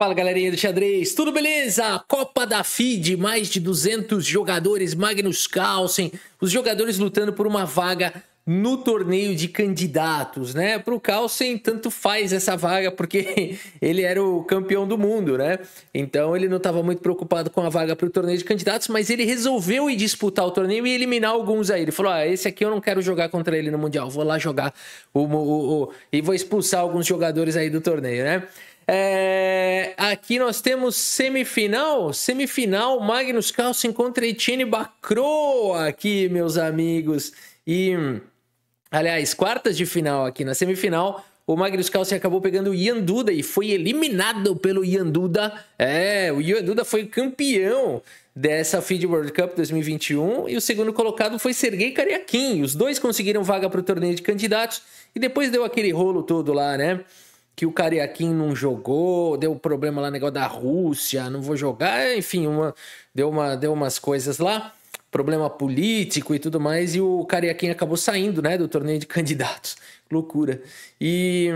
Fala, galerinha do xadrez, tudo beleza? Copa da FIDE, mais de 200 jogadores, Magnus Carlsen, os jogadores lutando por uma vaga no torneio de candidatos, né? Para o Carlsen, tanto faz essa vaga, porque ele era o campeão do mundo, né? Então ele não estava muito preocupado com a vaga para o torneio de candidatos, mas ele resolveu ir disputar o torneio e eliminar alguns aí. Ele falou, esse aqui eu não quero jogar contra ele no Mundial, vou lá jogar e vou expulsar alguns jogadores aí do torneio, né? Aqui nós temos semifinal, Magnus Carlsen contra Etienne Bacrot aqui, meus amigos, e aliás, quartas de final aqui. Na semifinal, o Magnus Carlsen acabou pegando o Ian Duda e foi eliminado pelo Ian Duda. O Ian Duda foi campeão dessa FIDE World Cup 2021 e o segundo colocado foi Sergei Karyakin. Os dois conseguiram vaga para o torneio de candidatos e depois deu aquele rolo todo lá, né? Que o Karyakin não jogou, deu problema lá no negócio da Rússia, não vou jogar, enfim, deu umas coisas lá, problema político e tudo mais, e o Karyakin acabou saindo, né, do torneio de candidatos. Loucura. E,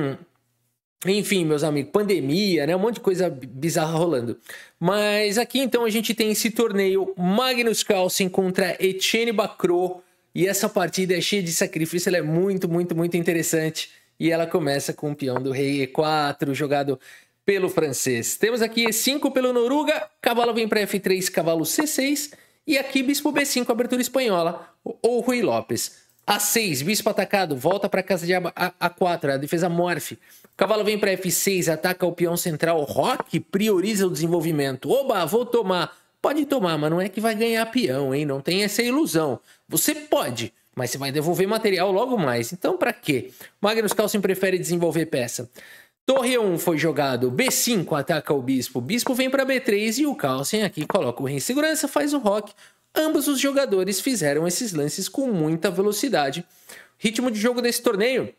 enfim, meus amigos, pandemia, né, um monte de coisa bizarra rolando. Mas aqui, então, a gente tem esse torneio Magnus Carlsen contra Etienne Bacrot, e essa partida é cheia de sacrifício, ela é muito, muito, muito interessante. E ela começa com o peão do rei E4, jogado pelo francês. Temos aqui E5 pelo Noruga, cavalo vem para F3, cavalo C6. E aqui bispo B5, abertura espanhola, ou Rui Lopes. A6, bispo atacado, volta para casa de A4, a defesa morfe. Cavalo vem para F6, ataca o peão central. Roque prioriza o desenvolvimento. Oba, vou tomar. Pode tomar, mas não é que vai ganhar peão, hein? Não tem essa ilusão. Você pode, mas você vai devolver material logo mais. Então, para quê? Magnus Carlsen prefere desenvolver peça. Torre E1 foi jogado. B5 ataca o bispo. Bispo vem para B3 e o Carlsen aqui coloca o rei em segurança, faz o roque. Ambos os jogadores fizeram esses lances com muita velocidade. Ritmo de jogo desse torneio.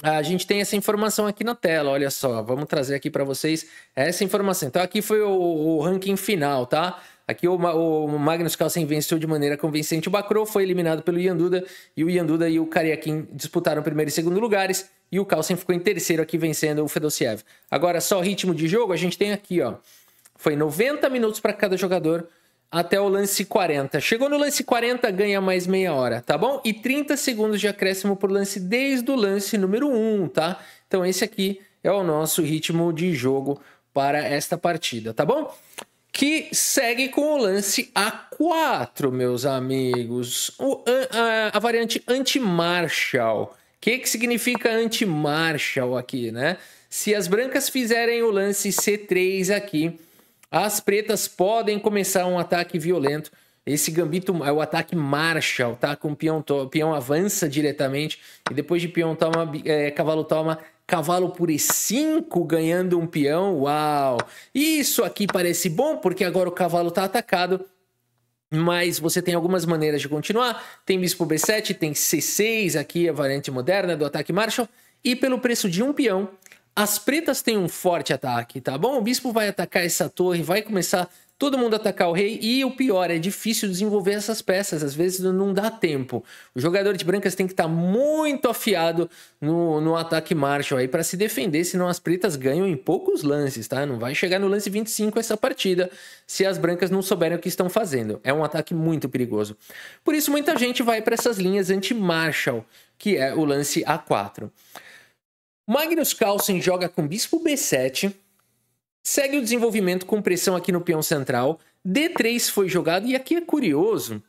A gente tem essa informação aqui na tela, olha só. Vamos trazer aqui para vocês essa informação. Então, aqui foi o ranking final, tá? Aqui o Magnus Carlsen venceu de maneira convincente o Bacrot, foi eliminado pelo Ian Duda, e o Ian Duda e o Karyakin disputaram primeiro e segundo lugares, e o Carlsen ficou em terceiro aqui vencendo o Fedosiev. Agora, só ritmo de jogo, a gente tem aqui, ó, foi 90 minutos para cada jogador até o lance 40. Chegou no lance 40, ganha mais meia hora, tá bom? E 30 segundos de acréscimo por lance desde o lance número 1, tá? Então esse aqui é o nosso ritmo de jogo para esta partida, tá bom? Que segue com o lance A4, meus amigos. A variante anti-Marshall. O que significa anti-Marshall aqui, né? Se as brancas fizerem o lance C3 aqui, as pretas podem começar um ataque violento. Esse gambito é o ataque Marshall, tá? Com o peão avança diretamente e depois de peão toma, cavalo toma... Cavalo por E5 ganhando um peão, uau! Isso aqui parece bom porque agora o cavalo está atacado, mas você tem algumas maneiras de continuar. Tem bispo B7, tem C6 aqui, a variante moderna do ataque Marshall. E pelo preço de um peão, as pretas têm um forte ataque, tá bom? O bispo vai atacar essa torre, vai começar todo mundo atacar o rei e o pior, é difícil desenvolver essas peças, às vezes não dá tempo. O jogador de brancas tem que estar muito afiado no ataque Marshall aí para se defender, senão as pretas ganham em poucos lances, tá? Não vai chegar no lance 25 essa partida se as brancas não souberem o que estão fazendo. É um ataque muito perigoso. Por isso muita gente vai para essas linhas anti-Marshall, que é o lance A4. Magnus Carlsen joga com bispo B7, segue o desenvolvimento com pressão aqui no peão central. D3 foi jogado e aqui é curioso.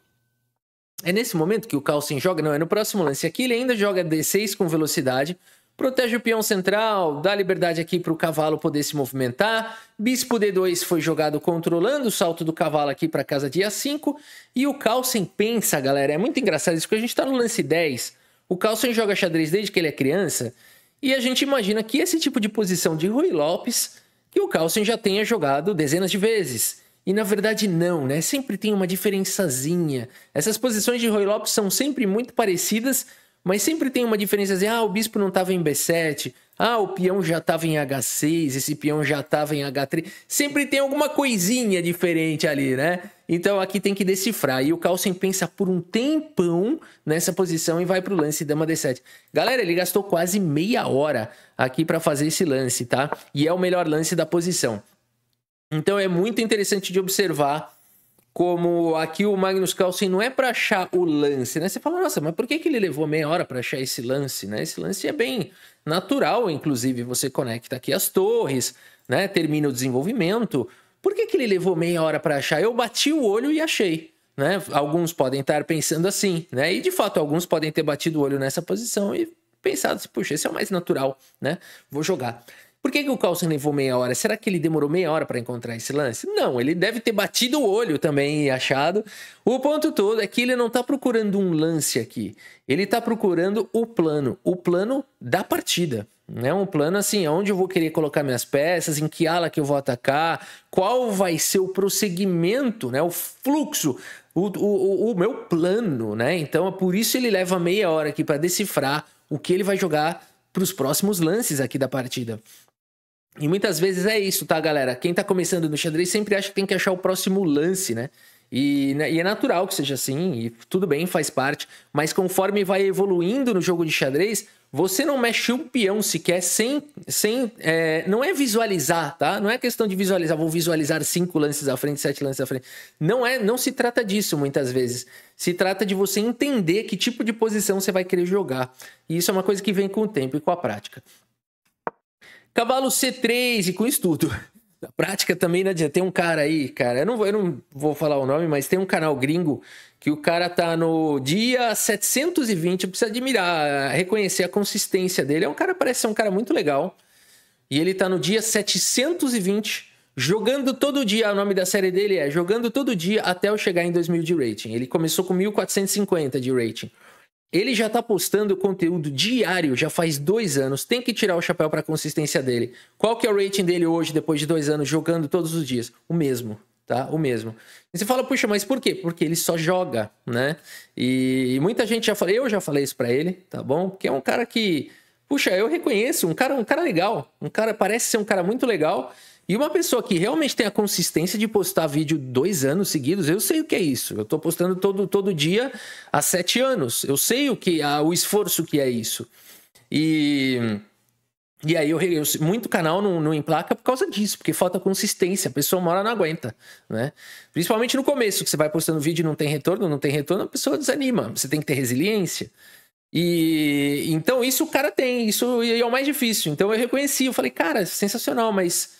É nesse momento que o Carlsen joga, não, é no próximo lance. Aqui ele ainda joga D6 com velocidade, protege o peão central, dá liberdade aqui para o cavalo poder se movimentar. Bispo D2 foi jogado controlando o salto do cavalo aqui para casa de A5. E o Carlsen pensa, galera, é muito engraçado isso, porque a gente está no lance 10. O Carlsen joga xadrez desde que ele é criança e a gente imagina que esse tipo de posição de Rui Lopes que o Carlsen já tenha jogado dezenas de vezes. E na verdade não, né? Sempre tem uma diferençazinha. Essas posições de Rui Lopes são sempre muito parecidas, mas sempre tem uma diferença assim, o bispo não estava em B7, o peão já estava em H6, esse peão já estava em H3. Sempre tem alguma coisinha diferente ali, né? Então aqui tem que decifrar. E o Carlsen pensa por um tempão nessa posição e vai pro lance dama D7. Galera, ele gastou quase meia hora aqui para fazer esse lance, tá? E é o melhor lance da posição. Então é muito interessante de observar como aqui o Magnus Carlsen não é para achar o lance, né? Você fala, nossa, mas por que ele levou meia hora para achar esse lance, né? Esse lance é bem natural, inclusive você conecta aqui as torres, né? Termina o desenvolvimento. Por que ele levou meia hora para achar? Eu bati o olho e achei, né? Alguns podem estar pensando assim, né? E de fato alguns podem ter batido o olho nessa posição e pensado assim, puxa, esse é o mais natural, né? Vou jogar. Por que o Carlsen levou meia hora? Será que ele demorou meia hora para encontrar esse lance? Não, ele deve ter batido o olho também e achado. O ponto todo é que ele não está procurando um lance aqui. Ele está procurando o plano da partida. Né? Um plano assim, onde eu vou querer colocar minhas peças, em que ala que eu vou atacar, qual vai ser o prosseguimento, né? O fluxo, o meu plano. Né? Então, por isso ele leva meia hora aqui para decifrar o que ele vai jogar para os próximos lances aqui da partida. E muitas vezes é isso, tá, galera? Quem tá começando no xadrez sempre acha que tem que achar o próximo lance, né? E é natural que seja assim, e tudo bem, faz parte. Mas conforme vai evoluindo no jogo de xadrez, você não mexe um peão sequer não é visualizar, tá? Não é questão de visualizar, vou visualizar 5 lances à frente, 7 lances à frente. Não se trata disso muitas vezes. Se trata de você entender que tipo de posição você vai querer jogar. E isso é uma coisa que vem com o tempo e com a prática. Cavalo C3 e com isso tudo. Na prática também não adianta. Tem um cara aí, cara, eu não vou falar o nome, mas tem um canal gringo que o cara tá no dia 720, precisa admirar, reconhecer a consistência dele. Parece ser um cara muito legal. E ele tá no dia 720, jogando todo dia. O nome da série dele é Jogando Todo Dia até eu chegar em 2000 de rating. Ele começou com 1450 de rating. Ele já tá postando conteúdo diário, já faz 2 anos. Tem que tirar o chapéu para a consistência dele. Qual que é o rating dele hoje, depois de 2 anos, jogando todos os dias? O mesmo, tá? O mesmo. E você fala, puxa, mas por quê? Porque ele só joga, né? E muita gente eu já falei isso para ele, tá bom? Porque é um cara que, puxa, eu reconheço, um cara legal. Parece ser um cara muito legal. E uma pessoa que realmente tem a consistência de postar vídeo 2 anos seguidos, eu sei o que é isso. Eu tô postando todo dia há 7 anos. Eu sei o esforço que é isso. E aí muito canal não emplaca por causa disso, porque falta consistência. A pessoa uma hora não aguenta, né? Principalmente no começo, que você vai postando vídeo e não tem retorno, a pessoa desanima. Você tem que ter resiliência. E então isso o cara tem, isso é o mais difícil. Então eu reconheci, eu falei, cara, sensacional, mas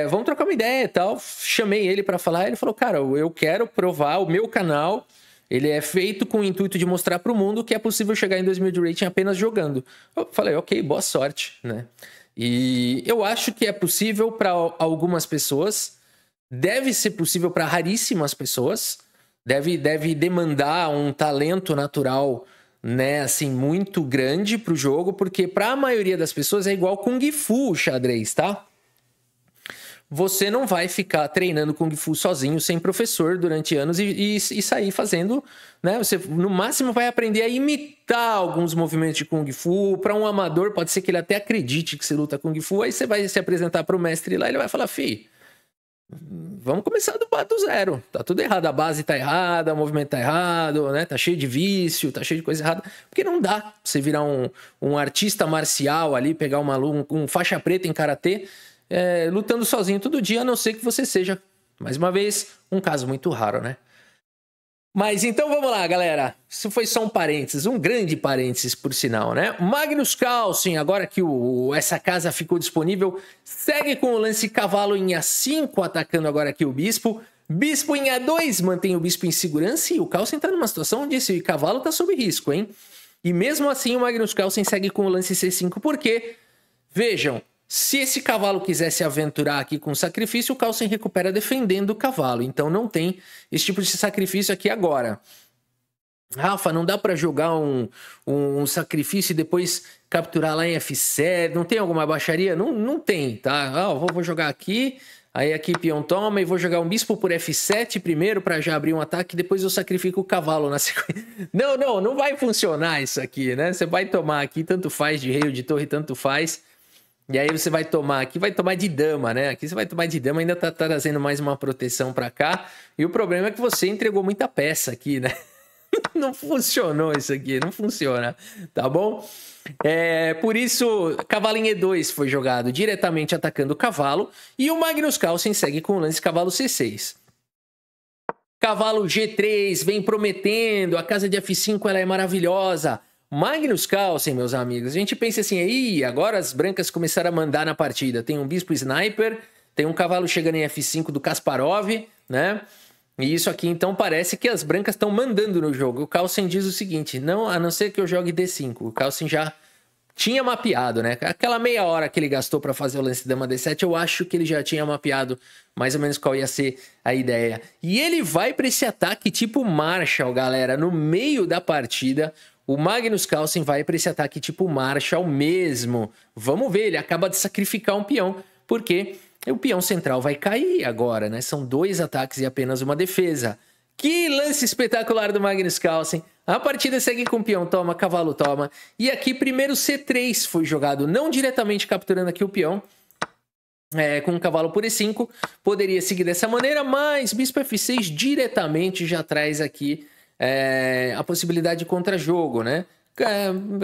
vamos trocar uma ideia e tal. Chamei ele para falar, ele falou, cara, eu quero provar o meu canal, ele é feito com o intuito de mostrar para o mundo que é possível chegar em 2000 de rating apenas jogando. Eu falei, ok, boa sorte, né? E eu acho que é possível para algumas pessoas, deve ser possível para raríssimas pessoas, deve demandar um talento natural, né, assim, muito grande pro jogo, porque para a maioria das pessoas é igual Kung Fu o xadrez, tá? Você não vai ficar treinando Kung Fu sozinho, sem professor, durante anos e sair fazendo, né? Você, no máximo, vai aprender a imitar alguns movimentos de Kung Fu. Para um amador, pode ser que ele até acredite que você luta Kung Fu, aí você vai se apresentar para o mestre lá e ele vai falar, vamos começar do zero. Tá tudo errado, a base tá errada, o movimento tá errado, né? Tá cheio de vício, tá cheio de coisa errada. Porque não dá você virar um artista marcial ali, pegar um faixa preta em karatê, lutando sozinho todo dia, a não ser que você seja, mais uma vez, um caso muito raro, né? Mas então vamos lá, galera. Isso foi só um parênteses, um grande parênteses, por sinal, né? Magnus Carlsen, agora que essa casa ficou disponível, segue com o lance cavalo em A5, atacando agora aqui o bispo. Bispo em A2, mantém o bispo em segurança e o Carlsen tá numa situação onde esse cavalo tá sob risco, hein? E mesmo assim o Magnus Carlsen segue com o lance C5, porque, vejam, se esse cavalo quiser se aventurar aqui com sacrifício, o Carlsen recupera defendendo o cavalo. Então não tem esse tipo de sacrifício aqui agora. Rafa, não dá para jogar um sacrifício e depois capturar lá em F7? Não tem alguma baixaria? Não tem, tá? Eu vou jogar aqui, aí aqui peão toma e vou jogar um bispo por F7 primeiro para já abrir um ataque, depois eu sacrifico o cavalo na sequência. Não vai funcionar isso aqui, né? Você vai tomar aqui, tanto faz de rei ou de torre, tanto faz. E aí você vai tomar, aqui vai tomar de dama, né? Aqui você vai tomar de dama, ainda tá trazendo mais uma proteção pra cá. E o problema é que você entregou muita peça aqui, né? Não funcionou isso aqui, não funciona, tá bom? Por isso, cavalo em E2 foi jogado diretamente atacando o cavalo. E o Magnus Carlsen segue com o lance cavalo C6. Cavalo G3 vem prometendo, a casa de F5 ela é maravilhosa. Magnus Carlsen, meus amigos, a gente pensa assim, aí agora as brancas começaram a mandar na partida. Tem um bispo sniper, tem um cavalo chegando em F5 do Kasparov, né? E isso aqui então parece que as brancas estão mandando no jogo. O Carlsen diz o seguinte, não, a não ser que eu jogue D5. O Carlsen já tinha mapeado, né? Aquela meia hora que ele gastou para fazer o lance dama D7, eu acho que ele já tinha mapeado mais ou menos qual ia ser a ideia. E ele vai para esse ataque tipo Marshall, galera, no meio da partida. O Magnus Carlsen vai para esse ataque tipo Marshall mesmo. Vamos ver, ele acaba de sacrificar um peão, porque o peão central vai cair agora, né? São 2 ataques e apenas uma defesa. Que lance espetacular do Magnus Carlsen. A partida segue com peão toma, cavalo toma. E aqui primeiro C3 foi jogado, não diretamente capturando aqui o peão. Com o cavalo por E5. Poderia seguir dessa maneira, mas bispo F6 diretamente já traz aqui a possibilidade de contra-jogo, né?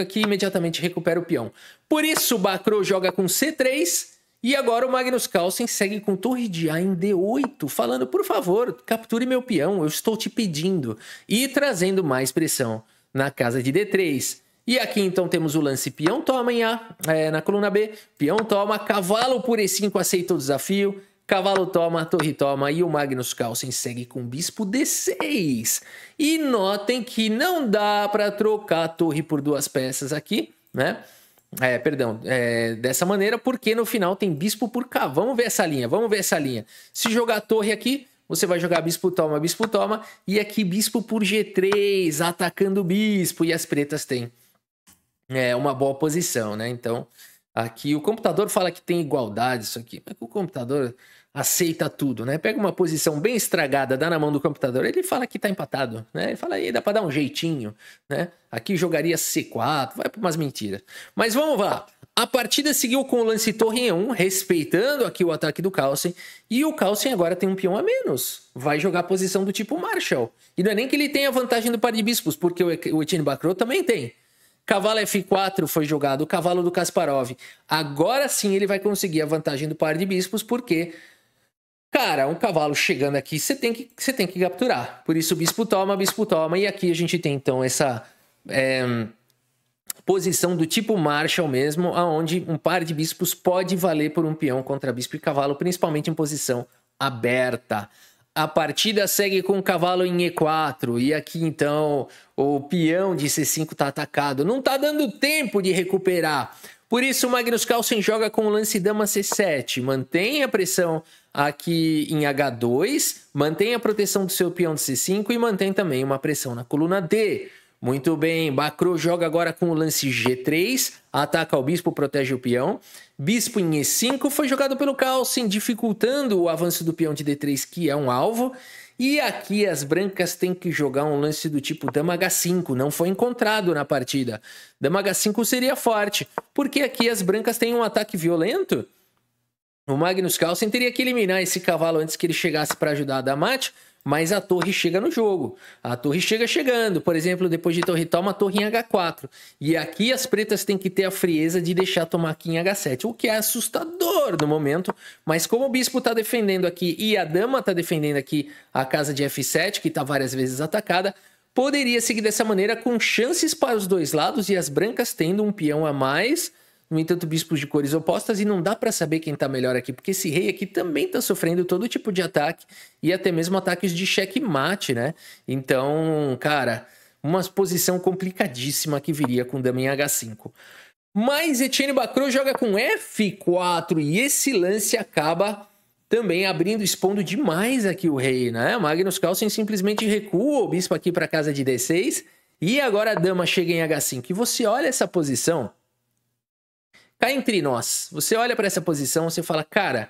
Aqui imediatamente recupera o peão. Por isso o Bacro joga com C3 e agora o Magnus Carlsen segue com torre de A em D8, falando, por favor, capture meu peão, eu estou te pedindo. E trazendo mais pressão na casa de D3. E aqui então temos o lance peão toma em A, na coluna B, peão toma, cavalo por E5 aceita o desafio, cavalo toma, torre toma e o Magnus Carlsen segue com bispo D6. E notem que não dá para trocar a torre por 2 peças aqui, né? Dessa maneira, porque no final tem bispo por K. Vamos ver essa linha, Se jogar a torre aqui, você vai jogar bispo toma, e aqui bispo por G3, atacando o bispo, e as pretas têm uma boa posição, né? Então, aqui o computador fala que tem igualdade isso aqui, mas o computador aceita tudo, né? Pega uma posição bem estragada, dá na mão do computador, ele fala que tá empatado, né? Ele fala aí, dá pra dar um jeitinho, né? Aqui jogaria C4, vai pra umas mentiras. Mas vamos lá. A partida seguiu com o lance torre em E1, respeitando aqui o ataque do Carlsen, e o Carlsen agora tem um peão a menos. Vai jogar a posição do tipo Marshall. E não é nem que ele tenha vantagem do par de bispos, porque o Etienne Bacro também tem. Cavalo F4 foi jogado, o cavalo do Kasparov. Agora sim ele vai conseguir a vantagem do par de bispos, porque, cara, um cavalo chegando aqui, você tem que capturar. Por isso, bispo toma, e aqui a gente tem então essa posição do tipo Marshall mesmo, aonde um par de bispos pode valer por um peão contra bispo e cavalo, principalmente em posição aberta. A partida segue com o cavalo em E4. E aqui, então, o peão de C5 está atacado. Não está dando tempo de recuperar. Por isso, o Magnus Carlsen joga com o lance dama C7. Mantém a pressão aqui em H2. Mantém a proteção do seu peão de C5. E mantém também uma pressão na coluna D. Muito bem, Bacro joga agora com o lance G3, ataca o bispo, protege o peão. Bispo em E5 foi jogado pelo Carlsen, dificultando o avanço do peão de D3, que é um alvo. E aqui as brancas têm que jogar um lance do tipo dama H5, não foi encontrado na partida. Dama H5 seria forte, porque aqui as brancas têm um ataque violento. O Magnus Carlsen teria que eliminar esse cavalo antes que ele chegasse para ajudar a dar mate. Mas a torre chega no jogo. A torre chega chegando. Por exemplo, depois de torre toma, a torre em H4. E aqui as pretas têm que ter a frieza de deixar tomar aqui em H7. O que é assustador no momento. Mas como o bispo está defendendo aqui e a dama está defendendo aqui a casa de F7, que está várias vezes atacada, poderia seguir dessa maneira com chances para os dois lados e as brancas tendo um peão a mais. No entanto, bispos de cores opostas e não dá para saber quem tá melhor aqui, porque esse rei aqui também tá sofrendo todo tipo de ataque e até mesmo ataques de checkmate, né? Então, cara, uma posição complicadíssima que viria com dama em H5. Mas Etienne Bacro joga com F4 e esse lance acaba também abrindo, expondo demais aqui o rei, né? Magnus Carlsen simplesmente recua o bispo aqui para casa de D6 e agora a dama chega em H5. E você olha essa posição... Cá entre nós, você olha para essa posição, você fala, cara,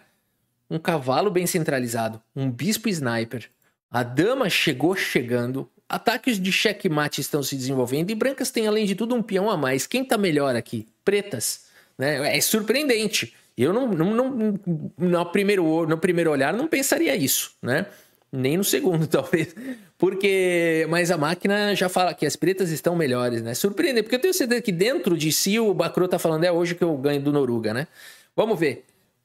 um cavalo bem centralizado, um bispo sniper, a dama chegando, ataques de checkmate estão se desenvolvendo e brancas têm além de tudo um peão a mais. Quem tá melhor aqui? Pretas. né? É surpreendente. Eu no primeiro olhar não pensaria isso, né? Nem no segundo, talvez. Mas a máquina já fala que as pretas estão melhores, né? Surpreendente, porque eu tenho certeza que dentro de si o Bakro tá falando, é hoje que eu ganho do Noruga, né? Vamos ver.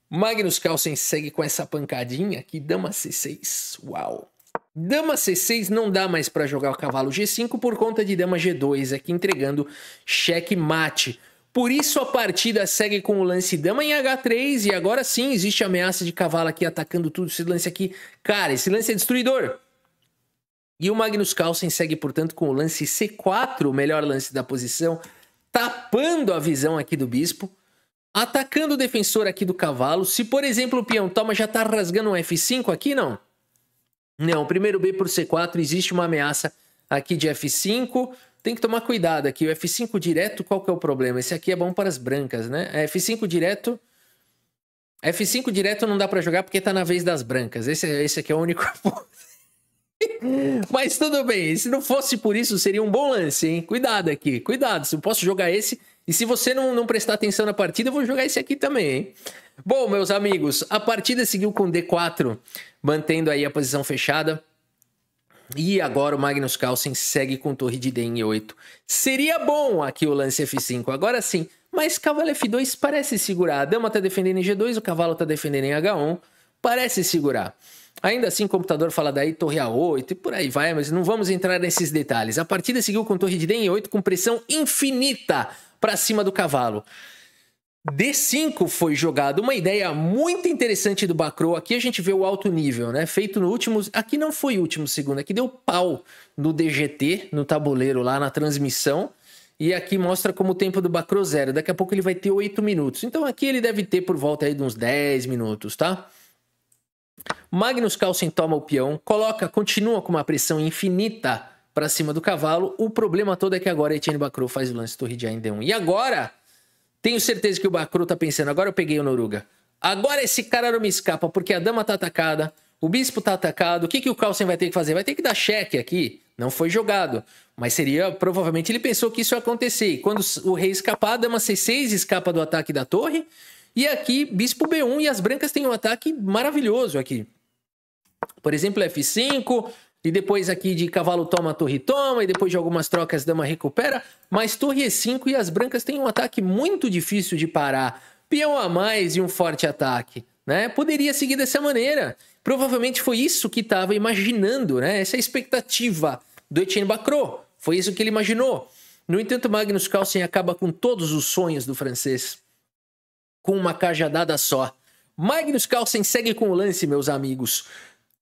Magnus Carlsen segue com essa pancadinha aqui, dama C6. Uau! Dama C6 não dá mais para jogar o cavalo G5 por conta de dama G2 aqui entregando cheque mate. Por isso a partida segue com o lance dama em H3 e agora sim existe ameaça de cavalo aqui atacando tudo. Esse lance aqui, cara, esse lance é destruidor. E o Magnus Carlsen segue, portanto, com o lance C4, o melhor lance da posição, tapando a visão aqui do bispo, atacando o defensor aqui do cavalo. Se, por exemplo, o peão toma, já tá rasgando um F5 aqui, não? Não, primeiro B por C4, existe uma ameaça aqui de F5. Tem que tomar cuidado aqui. O F5 direto, qual que é o problema? Esse aqui é bom para as brancas, né? F5 direto... F5 direto não dá para jogar porque tá na vez das brancas. Esse aqui é o único... Mas tudo bem. Se não fosse por isso, seria um bom lance, hein? Cuidado aqui. Cuidado. Se eu posso jogar esse... E se você não prestar atenção na partida, eu vou jogar esse aqui também, hein? Bom, meus amigos, a partida seguiu com D4, mantendo aí a posição fechada. E agora o Magnus Carlsen segue com torre de D em 8. Seria bom aqui o lance F5, agora sim. Mas cavalo F2 parece segurar. A dama tá defendendo em G2, o cavalo tá defendendo em H1. Parece segurar. Ainda assim, o computador fala daí torre A8 e por aí vai, mas não vamos entrar nesses detalhes. A partida seguiu com torre de D em 8 com pressão infinita para cima do cavalo. D5 foi jogado, uma ideia muito interessante do Bakro. Aqui a gente vê o alto nível, né? Feito no último... Aqui não foi o último segundo, aqui deu pau no DGT, no tabuleiro lá na transmissão. E aqui mostra como o tempo do Bakro 0. Daqui a pouco ele vai ter 8 minutos. Então aqui ele deve ter por volta aí de uns 10 minutos, tá? Magnus Carlsen toma o peão, continua com uma pressão infinita para cima do cavalo. O problema todo é que agora Etienne Bakro faz o lance torre de A em D1. E agora... Tenho certeza que o Bakro tá pensando, agora eu peguei o Noruga. Agora esse cara não me escapa, porque a dama tá atacada, o bispo tá atacado. O que o Carlsen vai ter que fazer? Vai ter que dar cheque aqui. Não foi jogado. Mas seria, provavelmente, ele pensou que isso ia acontecer. E quando o rei escapar, a dama C6 escapa do ataque da torre. E aqui, bispo B1 e as brancas têm um ataque maravilhoso aqui. Por exemplo, F5... E depois aqui de cavalo toma, torre toma. E depois de algumas trocas, dama recupera. Mas torre E5 e as brancas têm um ataque muito difícil de parar. Peão a mais e um forte ataque, né? Poderia seguir dessa maneira. Provavelmente foi isso que estava imaginando, né? Essa é a expectativa do Etienne Bakro. Foi isso que ele imaginou. No entanto, Magnus Carlsen acaba com todos os sonhos do francês. Com uma cajadada só. Magnus Carlsen segue com o lance, meus amigos.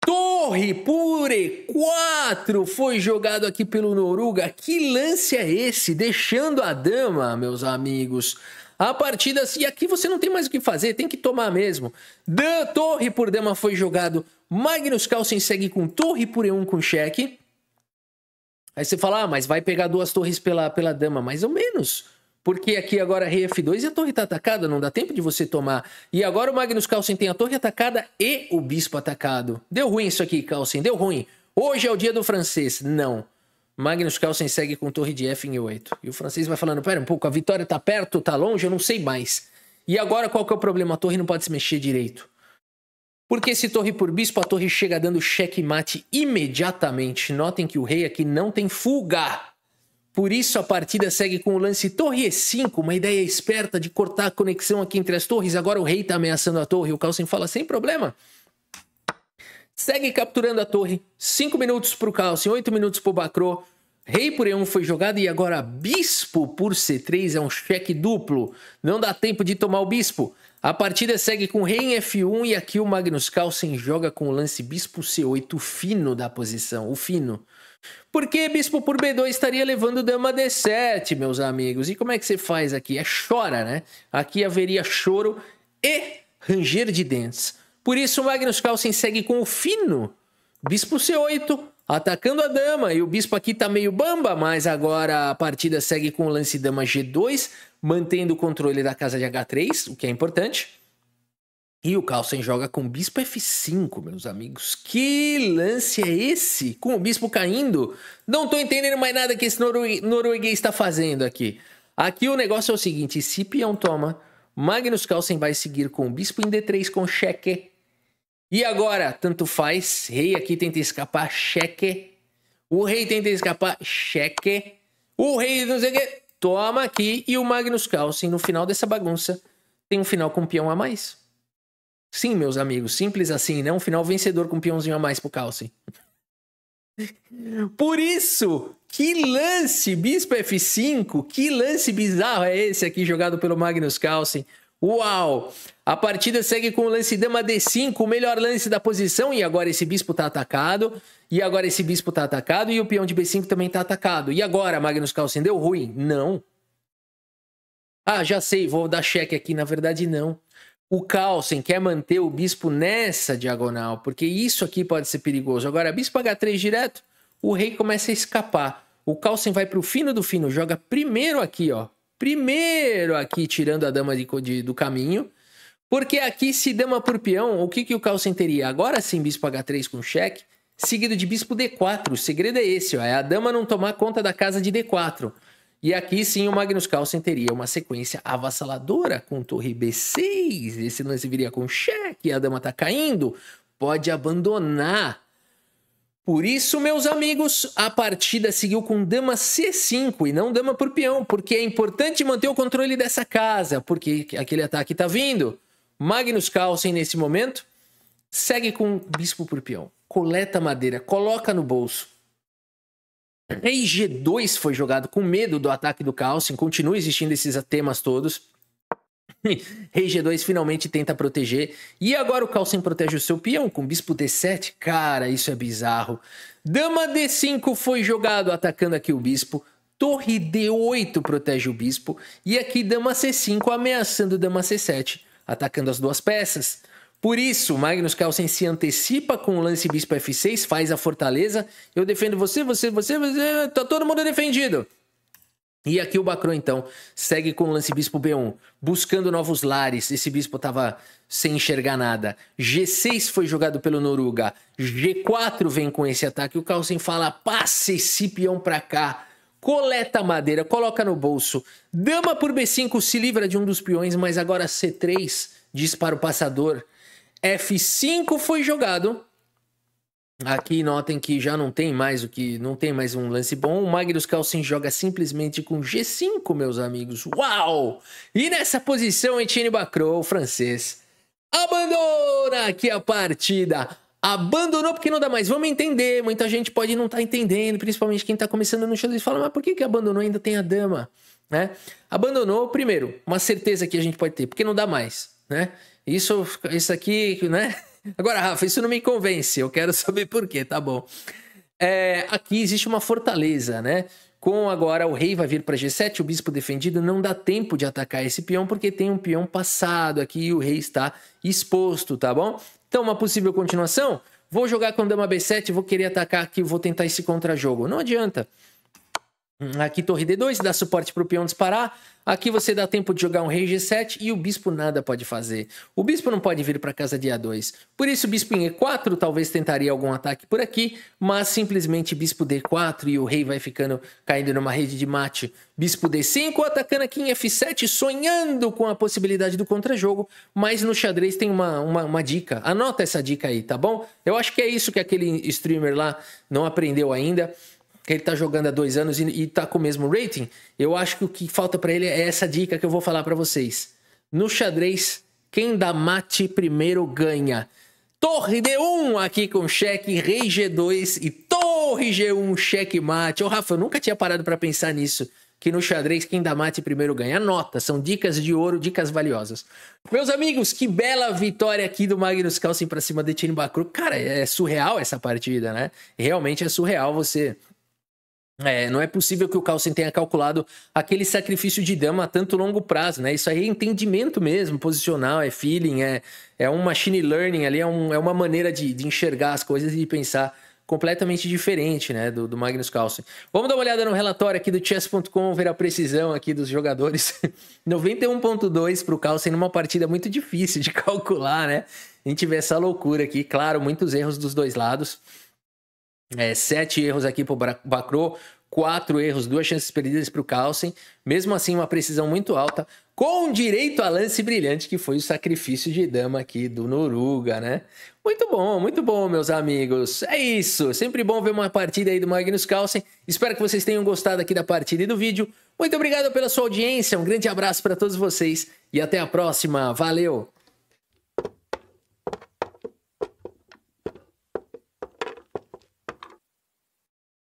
Torre por E4 foi jogado aqui pelo Noruga. Que lance é esse? Deixando a dama, meus amigos. A partida... E aqui você não tem mais o que fazer, tem que tomar mesmo. Torre por dama foi jogado. Magnus Carlsen segue com torre por E1 com cheque. Aí você fala, mas vai pegar duas torres pela dama. Mais ou menos. Porque aqui agora rei F2 e a torre tá atacada, não dá tempo de você tomar. E agora o Magnus Carlsen tem a torre atacada e o bispo atacado. Deu ruim isso aqui, Carlsen, deu ruim. Hoje é o dia do francês. Não. Magnus Carlsen segue com torre de F em 8. E o francês vai falando, pera um pouco, a vitória tá perto, tá longe, eu não sei mais. E agora qual que é o problema? A torre não pode se mexer direito. Porque esse torre por bispo, a torre chega dando checkmate imediatamente. Notem que o rei aqui não tem fuga. Por isso a partida segue com o lance torre E5, uma ideia esperta de cortar a conexão aqui entre as torres. Agora o rei tá ameaçando a torre, o Carlsen fala sem problema. Segue capturando a torre, 5 minutos pro Carlsen, 8 minutos pro Bakro. Rei por E1 foi jogado e agora bispo por C3 é um cheque duplo. Não dá tempo de tomar o bispo. A partida segue com rei em F1 e aqui o Magnus Carlsen joga com o lance bispo C8, o fino da posição, o fino. Porque bispo por B2 estaria levando dama D7, meus amigos. E como é que você faz aqui? É chora, né? Aqui haveria choro e ranger de dentes. Por isso o Magnus Carlsen segue com o fino. Bispo C8, atacando a dama. E o bispo aqui tá meio bamba, mas agora a partida segue com o lance dama G2, mantendo o controle da casa de H3, o que é importante. E o Carlsen joga com bispo F5, meus amigos. Que lance é esse? Com o bispo caindo? Não tô entendendo mais nada que esse norueguês está fazendo aqui. Aqui o negócio é o seguinte, se peão toma, Magnus Carlsen vai seguir com o bispo em D3 com cheque. E agora, tanto faz. Rei aqui tenta escapar, cheque. O rei tenta escapar, cheque. O rei não sei o que, toma aqui. E o Magnus Carlsen, no final dessa bagunça, tem um final com um peão a mais. Sim, meus amigos, simples assim, né? Um final vencedor com um peãozinho a mais pro Carlsen. Por isso, que lance, bispo F5, que lance bizarro é esse aqui jogado pelo Magnus Carlsen. Uau! A partida segue com o lance dama D5, o melhor lance da posição, e agora esse bispo tá atacado, e o peão de B5 também tá atacado. E agora, Magnus Carlsen, deu ruim? Não. Ah, já sei, vou dar cheque aqui, na verdade não. O Carlsen quer manter o bispo nessa diagonal, porque isso aqui pode ser perigoso. Agora, bispo H3 direto, o rei começa a escapar. O Carlsen vai pro fino do fino, joga primeiro aqui, ó. Primeiro aqui, tirando a dama do caminho. Porque aqui, se dama por peão, o que o Carlsen teria? Agora sim, bispo H3 com cheque, seguido de bispo D4. O segredo é esse, ó. É a dama não tomar conta da casa de D4. E aqui sim o Magnus Carlsen teria uma sequência avassaladora com torre B6. Esse lance viria com cheque, a dama tá caindo, pode abandonar. Por isso, meus amigos, a partida seguiu com dama C5 e não dama por peão, porque é importante manter o controle dessa casa, porque aquele ataque tá vindo. Magnus Carlsen, nesse momento, segue com bispo por peão, coleta madeira, coloca no bolso. Rei G2 foi jogado com medo do ataque do Carlsen. Continua existindo esses temas todos. Rei G2 finalmente tenta proteger. E agora o Carlsen protege o seu peão com bispo D7. Cara, isso é bizarro. Dama D5 foi jogado atacando aqui o bispo. Torre D8 protege o bispo. E aqui dama C5 ameaçando dama C7, atacando as duas peças. Por isso, Magnus Carlsen se antecipa com o lance bispo F6, faz a fortaleza. Eu defendo você, tá todo mundo defendido. E aqui o Bacro, então, segue com o lance bispo B1, buscando novos lares. Esse bispo tava sem enxergar nada. G6 foi jogado pelo Noruga. G4 vem com esse ataque. O Carlsen fala, passe esse peão pra cá. Coleta a madeira, coloca no bolso. Dama por B5 se livra de um dos peões, mas agora C3 dispara o passador. F5 foi jogado. Aqui notem que já não tem mais um lance bom. O Magnus Carlsen joga simplesmente com G5, meus amigos. Uau! E nessa posição, Etienne Bacro, o francês, abandona aqui a partida. Abandonou porque não dá mais. Vamos entender. Muita gente pode não estar entendendo, principalmente quem está começando no xadrez. Fala, mas por que abandonou? Ainda tem a dama, né? Abandonou, primeiro, uma certeza que a gente pode ter, porque não dá mais, né? Isso aqui, né? Agora, Rafa, isso não me convence. Eu quero saber por quê, tá bom. Aqui existe uma fortaleza, né? Com agora o rei vai vir para G7, o bispo defendido, não dá tempo de atacar esse peão, porque tem um peão passado aqui e o rei está exposto, tá bom? Então, uma possível continuação, vou jogar com dama B7, vou querer atacar aqui, vou tentar esse contra-jogo. Não adianta. Aqui torre D2, dá suporte para o peão disparar. Aqui você dá tempo de jogar um rei G7 e o bispo nada pode fazer. O bispo não pode vir para casa de A2. Por isso o bispo em E4 talvez tentaria algum ataque por aqui, mas simplesmente bispo D4 e o rei vai caindo numa rede de mate. Bispo D5 atacando aqui em F7, sonhando com a possibilidade do contra-jogo, mas no xadrez tem uma dica. Anota essa dica aí, tá bom? Eu acho que é isso que aquele streamer lá não aprendeu ainda, que ele tá jogando há 2 anos e tá com o mesmo rating. Eu acho que o que falta para ele é essa dica que eu vou falar para vocês. No xadrez, quem dá mate primeiro ganha. Torre D1 aqui com cheque, rei G2 e torre G1 cheque mate. Ô Rafa, eu nunca tinha parado para pensar nisso. Que no xadrez, quem dá mate primeiro ganha. Anota, são dicas de ouro, dicas valiosas. Meus amigos, que bela vitória aqui do Magnus Carlsen para cima de Etienne Bacro. Cara, é surreal essa partida, né? Realmente é surreal você... não é possível que o Carlsen tenha calculado aquele sacrifício de dama a tanto longo prazo, né? Isso aí é entendimento mesmo, posicional, é feeling, é um machine learning ali, é uma maneira de enxergar as coisas e de pensar completamente diferente, né, do Magnus Carlsen. Vamos dar uma olhada no relatório aqui do chess.com, ver a precisão aqui dos jogadores. 91.2 para o Carlsen numa partida muito difícil de calcular, né? A gente vê essa loucura aqui, claro, muitos erros dos dois lados. 7 erros aqui pro Bacro, 4 erros, 2 chances perdidas para o Carlsen. Mesmo assim, uma precisão muito alta, com direito a lance brilhante, que foi o sacrifício de dama aqui do Noruga, né? Muito bom, meus amigos. É isso, sempre bom ver uma partida aí do Magnus Carlsen. Espero que vocês tenham gostado aqui da partida e do vídeo. Muito obrigado pela sua audiência, um grande abraço para todos vocês e até a próxima. Valeu!